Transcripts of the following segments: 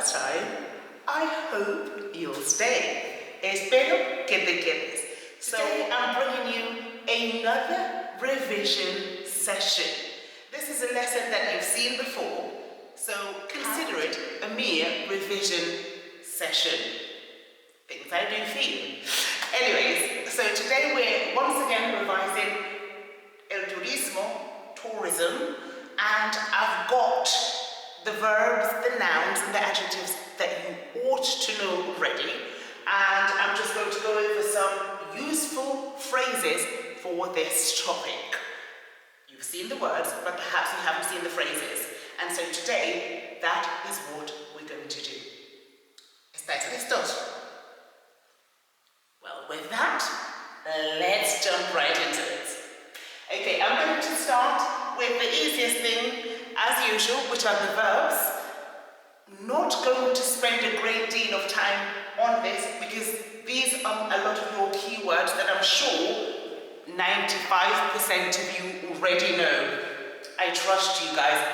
first time, I hope you'll stay. Espero que te quedes. So I'm bringing you another revision session. This is a lesson that you've seen before, so consider it a mere revision session. Things I do feel. Anyways, so today we're once again revising el turismo, tourism, and I've got the verbs, the nouns, and the adjectives that you ought to know already. And I'm just going to go over some useful phrases for this topic. You've seen the words, but perhaps you haven't seen the phrases. And so today, that is what we're going to do. ¿Estáis listos? Well, with that, let's jump right into it. Okay, I'm going to start with the easiest thing, as usual, which are the verbs. Not going to spend a great deal of time on this because these are a lot of your keywords that I'm sure 95% of you already know. I trust you guys.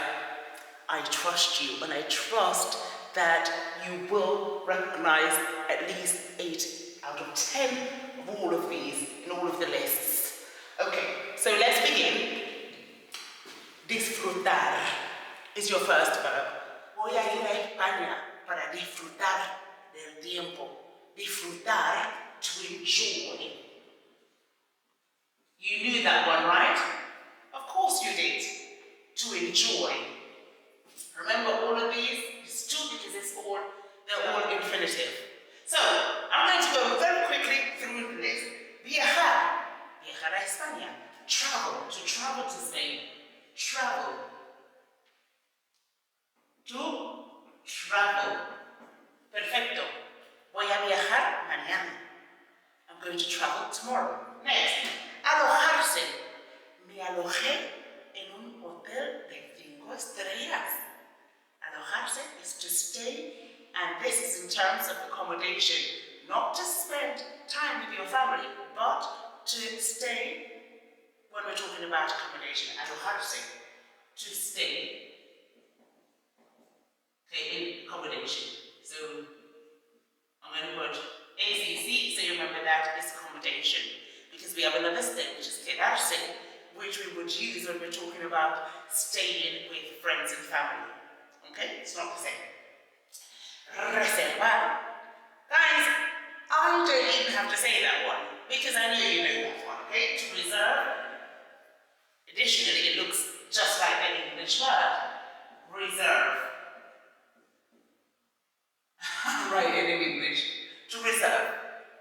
I trust you, and I trust that you will recognize at least 8 out of 10 of all of these in all of the lists. Okay, so let's begin. Disfrutar is your first verb. Voy a ir a España para disfrutar del tiempo. Disfrutar, to enjoy. You knew that one, right? Of course you did. To enjoy. Remember all of these? It's two because they're all infinitive. So, I'm going to go very quickly through the list. Viajar. Viajar a España. Travel. To travel to Spain. Travel. To travel. Perfecto. Voy a viajar mañana. I'm going to travel tomorrow. Next. Alojarse. Me alojé en un hotel de 5 estrellas. Alojarse is to stay, and this is in terms of accommodation. Not to spend time with your family, but to stay when we're talking about accommodation. Alojarse. To stay. Okay, in accommodation. So, I'm going to put ACC, so you remember that is accommodation. Because we have another step, which is quedarse, which we would use when we're talking about staying with friends and family. Okay, it's not the same. Reservar. Guys, I don't even have to say that one, because I know you know that one, okay? To reserve. Additionally, it looks just like the English word. Reserve. Right, in English. To reserve.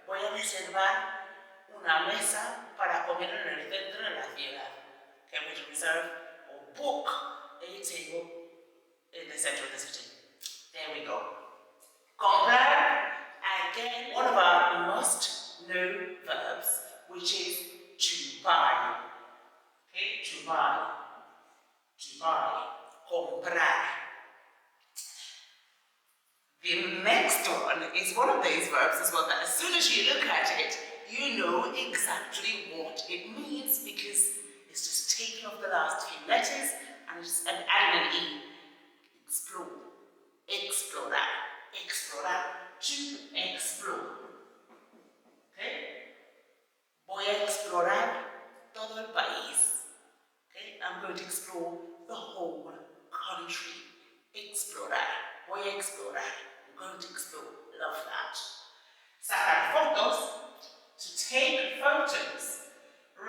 Voy a reservar una mesa para comer en el centro de la ciudad. Okay, I'm going to reserve or book a table in the center of the city. There we go. Compare, again, one of our must-know verbs, which is to buy. Okay, to buy. To buy. Comprar. The next one is one of those verbs as well that as soon as you look at it, you know exactly what it means because it's just taking off the last few letters and adding an E. Explore. Explorar. Explorar. To explore. Okay? Voy a explorar todo el país. Okay? I'm going to explore the whole country. Explorar. Voy a explorar. I'm going to explore. Love that. Sacar fotos. To take photos.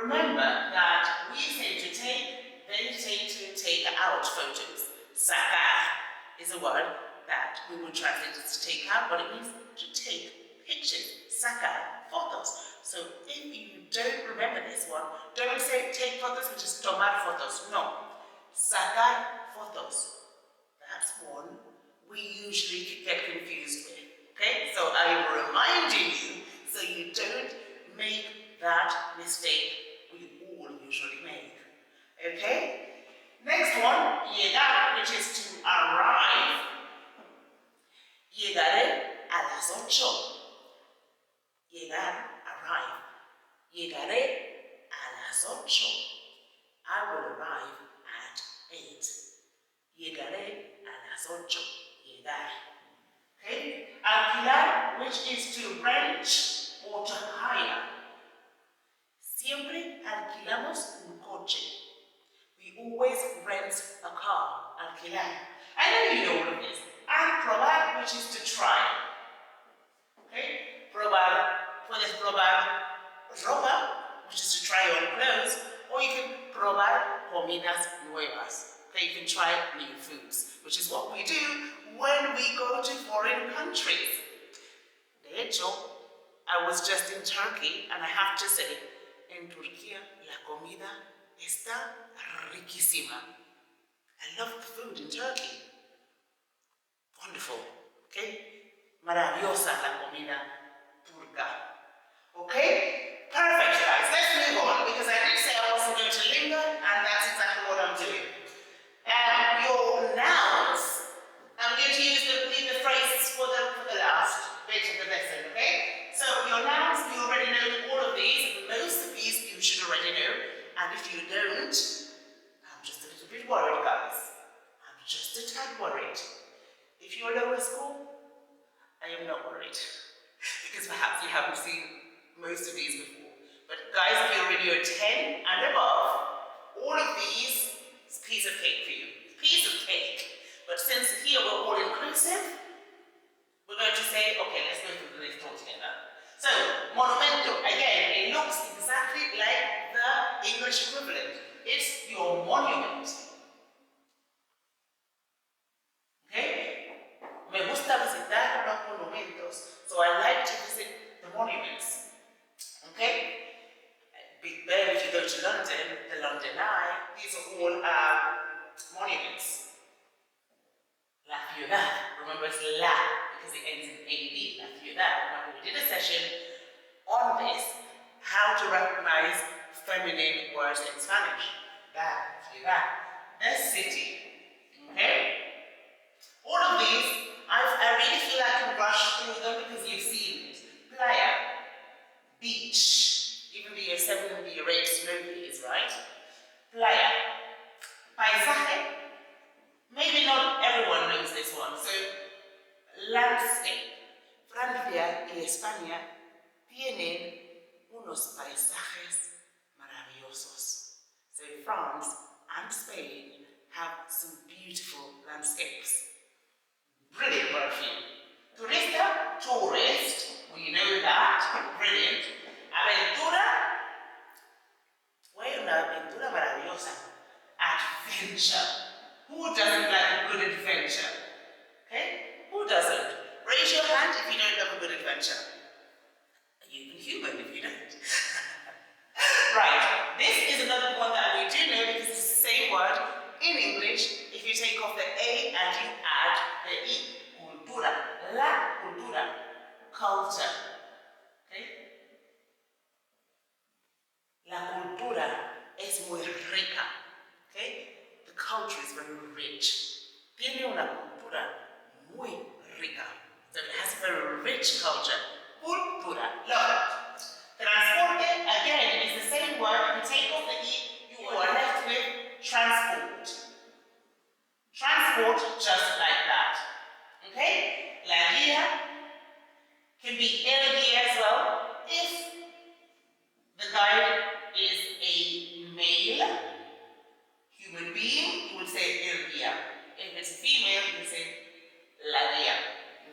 Remember that we say to take, they say to take out photos. Sacar is a word that we would translate as to take out, but it means to take pictures. Sacar fotos. So if you don't remember this one, don't say take photos, which is tomar fotos. No. Sacar fotos. That's one we usually get confused with. Okay? So I'm reminding you so you don't make that mistake we all usually make. Okay? Next one, llegar, which is to arrive. Llegaré a las 8. Llegar, arrive. Llegaré a las 8. I will arrive at 8. Llegaré a las 8. Llegar. which is to rent or to hire. Siempre alquilamos un coche. We always rent a car, alquilar. I know you know what it is. And probar, which is to try. Okay? Probar, puedes probar ropa, which is to try on clothes, or you can probar comidas nuevas. Okay, you can try new foods, which is what we do when we go to foreign countries. De hecho, I was just in Turkey, and I have to say, en Turquía, la comida está riquísima. I love the food in Turkey. Wonderful, okay? Maravillosa la comida turca. Okay? Perfect, guys. Let's move on, because I did say I wasn't going to linger, and that's exactly what I'm doing. Your nouns, I'm going to leave the phrases for the last bit of the lesson, okay? So your nouns, you already know all of these. Most of these you should already know. And if you don't, I'm just a little bit worried, guys. I'm just a tad worried. If you're lower school, I am not worried. Because perhaps you haven't seen most of these before. But guys, if you're in year 10 and above, all of these is a piece of cake for you. Piece of cake. But since here we're all inclusive, we're going to say, okay, let's go through the list all together. So, monumento, again, it looks exactly like the English equivalent. It's your monument. Okay? Me gusta visitar los monumentos. So I like to visit the monuments. Okay? Big Ben, if you go to London, the London Eye, these are all monuments. La ciudad, remember it's la, because it ends in AD, la ciudad. Remember we did a session on this, how to recognize feminine words in Spanish. La ciudad, the city. Okay? All of these, I really feel I can rush through them because you've seen it. Playa, beach, even the year 7 and the year 8 know these, right? Playa, paisaje, maybe not everyone knows this one, so landscape. Francia y España tienen unos paisajes maravillosos. So France and Spain have some beautiful landscapes. Brilliant word for you. Turista, tourist, we know that, brilliant. Aventura, fue una aventura maravillosa. Adventure. Who doesn't like a good adventure? Okay? Who doesn't? Raise your hand if you don't love a good adventure. Are you even human if you don't? Right. This is another one that we do know because it's the same word in English. If you take off the A and you add the E. Cultura. La cultura. Culture. Okay? La cultura es muy rica. Okay? The culture is very rich. Tiene una cultura muy rica. So it has a very rich culture. Cultura. Love it. Transporte, again, is the same word. If you take off the E, you are left with transport. Transport, just like that. Okay? La guía can be el guía as well. If the guide is a male human being, you would say el guía. If it's female, you would say la guía.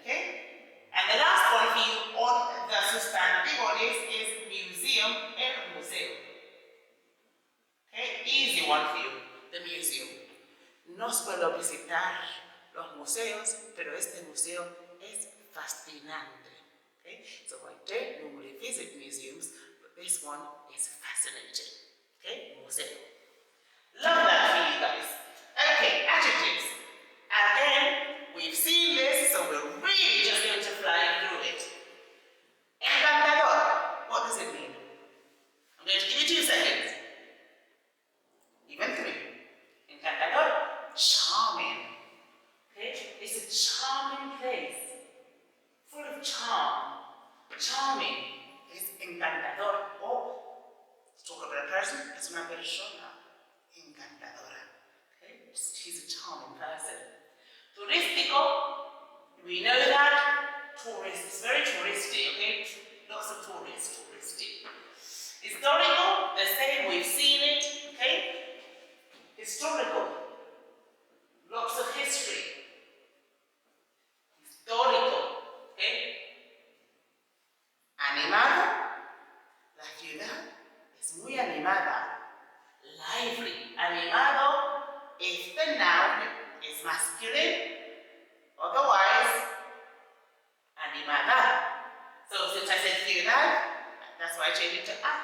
Okay? And the last one for you on the sustantivos is museum, el museo. Okay? Easy one for you, the museum. No suelo visitar los museos, pero este museo es fascinante. Okay? So I don't normally visit museums, but this one is fascinating. Okay? Museo. Love that for you guys. Okay, adjectives. Again, we've seen this, so we're really just going to fly through it. Encantador. What does it mean? I'm going to give you 2 seconds. Even 3. Encantador. Charming. Okay? It's a charming place. Full of charm. Charming is encantador. Or, let's talk about a person. Es una persona encantadora. Okay? She's a charming person. Turístico. We know that. Tourist is very touristic. we've seen it, okay? Historical, lots of history. Histórico, okay? Animado, la ciudad es muy animada. Lively, animado, if the noun is masculine, otherwise, animada. So since I said ciudad, that's why I changed it to a.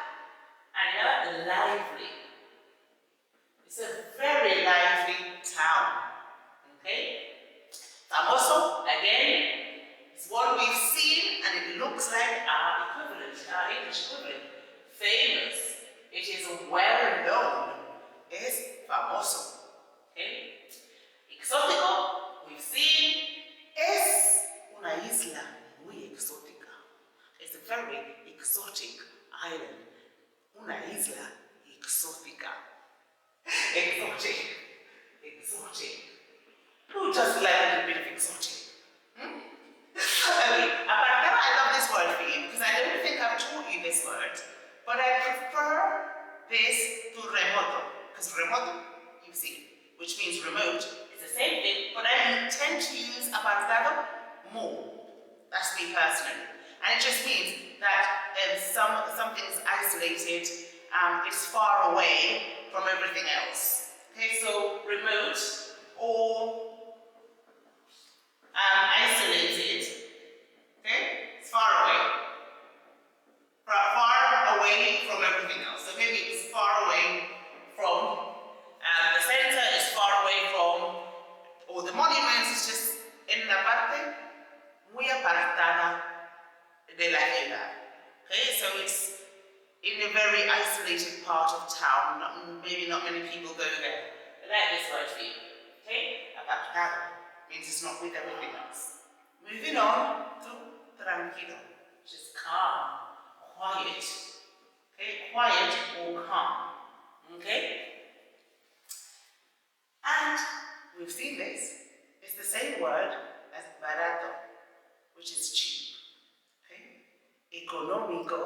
Animada, lively. It's a very lively town, okay? Famoso, again, it's what we've seen and it looks like our equivalent, our English equivalent. Famous, it is well known, es famoso, okay? Exótico, we've seen, es una isla muy exótica. It's a very exotic island. Una isla exótica. Exotic. Exotic. Who just like a little bit of exotic? Okay, apartado, I love this word for you because I don't think I've taught you this word, but I prefer this to remoto, because remoto, you've seen, which means remote, it's the same thing, but I tend to use apartado more. That's me personally. And it just means that something's isolated, it's far away from everything else. Okay, so remote or isolated, okay, it's far away. Far away from everything else. So maybe it's far away from the center, is far away from, or the monuments is just en la parte muy apartada de la ciudad. Okay, so it's in a very isolated part of town. Maybe not many people go there. I like this word for you. Okay, apartado means it's not with everything else. Moving on to tranquilo, which is calm, quiet. Okay, quiet or calm. Okay? And we've seen this. It's the same word as barato, which is cheap. Okay? Económico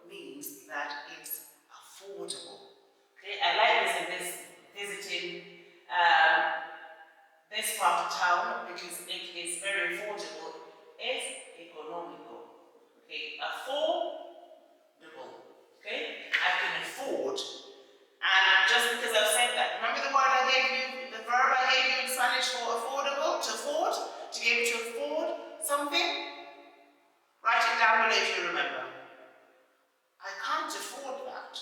means that it's affordable. Okay, I like this in this visiting this part of town because it is very affordable. Es económico. Okay, affordable. Okay, I can afford. And just because I've said that, remember the word I gave you, the verb I gave you in Spanish for affordable, to afford, to be able to afford something? Write it down below if you remember. I can't afford that.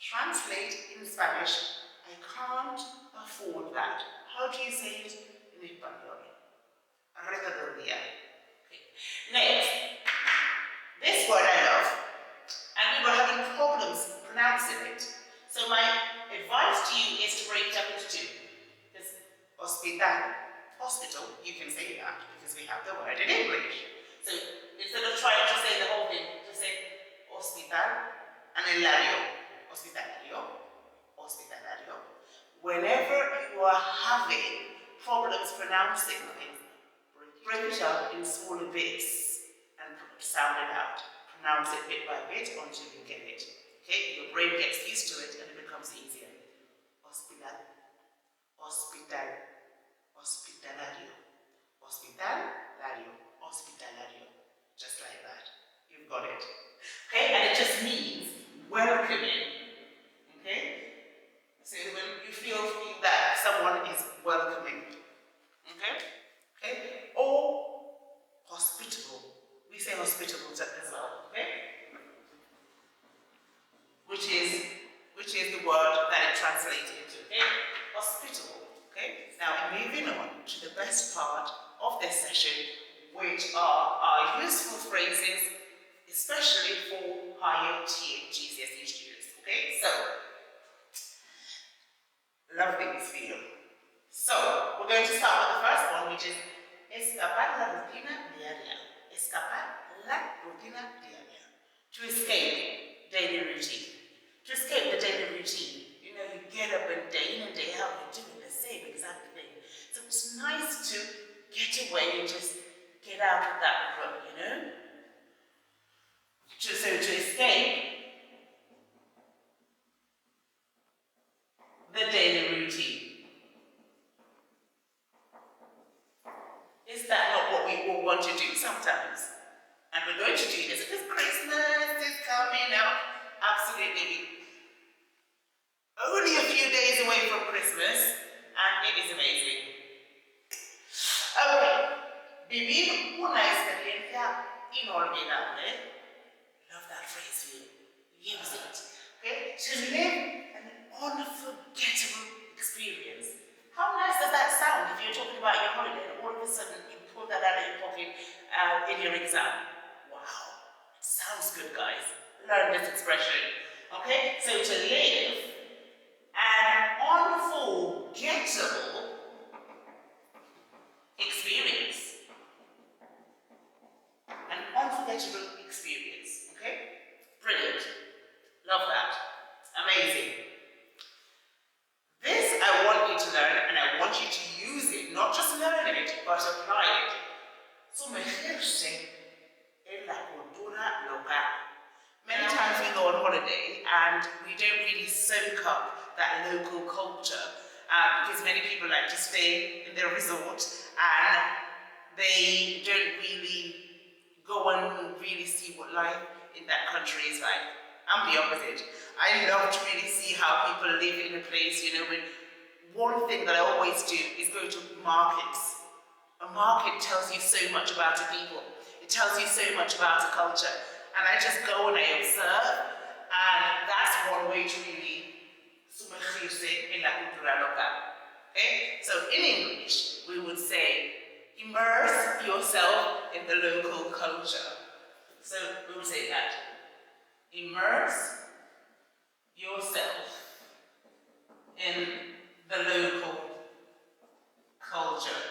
Translate in Spanish, I can't afford that. How do you say it in español? Resto del día. Okay. Next, this word I love, and we were having problems pronouncing it. So my advice to you is to break it up into two. Because hospital, you can say that because we have the word in English. So instead of trying to say the whole thing, just say hospital and el lario. Hospitalario, hospitalario. Whenever you are having problems pronouncing things, break it up in smaller bits and sound it out. Pronounce it bit by bit until you get it. Okay? Your brain gets used to it and it becomes easier. Hospital, hospital, hospitalario, hospitalario, hospitalario. Just like that. You've got it. Okay? And it just means welcoming. Okay? So when you feel that someone is welcoming. Okay? Okay? Or hospitable. We say hospitable as well. Okay? Which is the word that it translates into. Okay? Hospitable. Okay? Now moving on to the best part of this session, which are our useful phrases, especially for higher tier GCSE students. Okay? So love these for you. So we're going to start with the first one, which is escapar la rutina diaria. Escapar la rutina diaria. To escape daily routine. To escape the daily routine. You know, you get up and day in and day out, you're doing the same exact thing. So it's nice to get away and just get out of that rut, you know? So to escape want to do sometimes. And we're going to do this because Christmas is coming up. Absolutely. Only a few days away from Christmas, and it is amazing. Okay. Vivir una experiencia inolvidable. Love that phrase for you. Use it. Okay? To live an unforgettable experience. How nice does that sound if you're talking about your holiday and all of a sudden you pull that out of your pocket in your exam? Wow. It sounds good, guys. Learn this expression. Okay? So to live an unforgettable experience. An unforgettable experience. Okay? Brilliant. Love that. Amazing. This I want you to learn, and I want you to use it. Not just learn it, but apply it. Sumergirse en la cultura local. Many times we go on holiday and we don't really soak up that local culture because many people like to stay in their resort and they don't really go and really see what life in that country is like. I'm the opposite. I love to really see how people live in a place, you know, when one thing that I always do is go to markets. A market tells you so much about a people. It tells you so much about a culture. And I just go and I observe, and that's one way to really sumergirse en la cultura local. Okay? So in English, we would say, immerse yourself in the local culture. So we would say that. Immerse yourself in the local culture.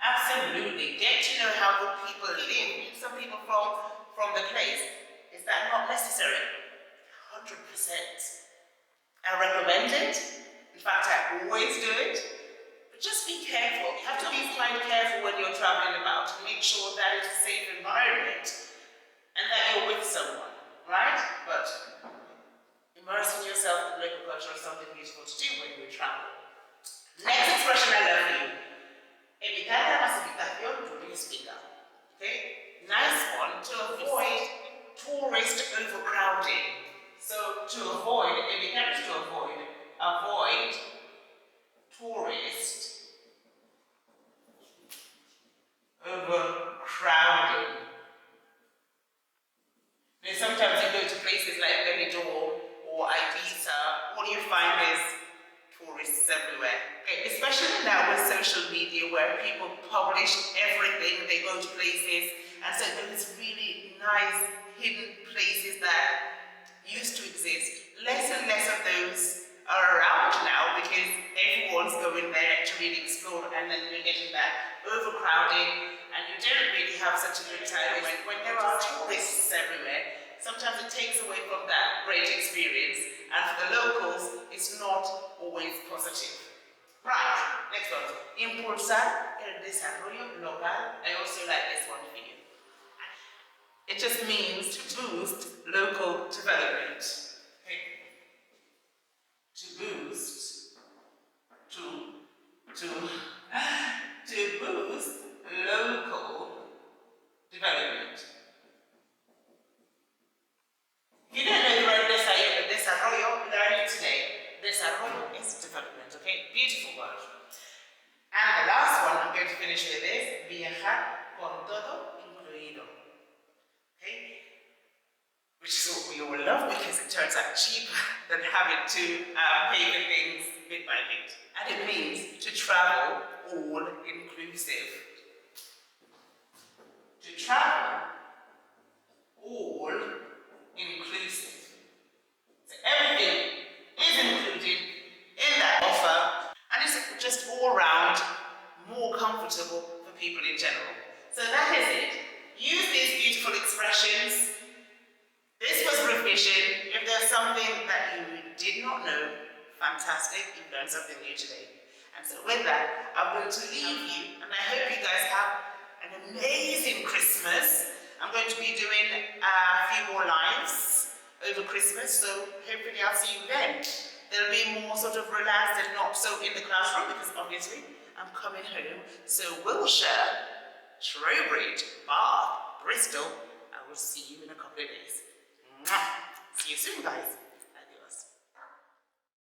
Absolutely. Get to know how the people live. Meet some people from the place. Is that not necessary? 100%. I recommend it. In fact, I always do it. But just be careful. You have to be quite careful when you're traveling about to make sure that it's a safe environment and that you're with someone, right? But immersing yourself in local culture is something beautiful to do when you travel. Next expression I love for you. Evitar la masificación turística. Okay? Nice one. To avoid tourist overcrowding. So to avoid, evitar is to avoid tourist overcrowding. Now, sometimes you go to places like Benidorm or Ibiza, all you find is tourists everywhere. Okay, especially now with social media where people publish everything, they go to places, and so there's really nice hidden places that used to exist. Less and less of those are around now because everyone's going there to really explore, and then you're getting that overcrowding, and you don't really have such a good time when there are tourists everywhere. Sometimes it takes away from that great experience, and for the locals, it's not always positive. Right, next one. Impulsar el desarrollo local. I also like this one for you. It just means to boost local development. Okay? To boost, to boost local development. If you don't know the word desarrollo, learn it today. Desarrollo is development, okay? Beautiful word. And the last one I'm going to finish with is viajar con todo incluido. Okay? Which is what we all love because it turns out cheaper than having to pay for things bit by bit. And it means to travel all inclusive. To travel all inclusive. So everything is included in that offer, and it's just all round more comfortable for people in general. So that is it. Use these beautiful expressions. This was revision. If there's something that you did not know, fantastic, you've learned something new today. And so with that, I'm going to leave you, and I hope you guys have an amazing Christmas. I'm going to be doing a few more lives over Christmas, so hopefully I'll see you then. They'll be more sort of relaxed and not so in the classroom because obviously I'm coming home, so we'll share Trowbridge, Bath, Bristol. I will see you in a couple of days. Mwah. See you soon, guys.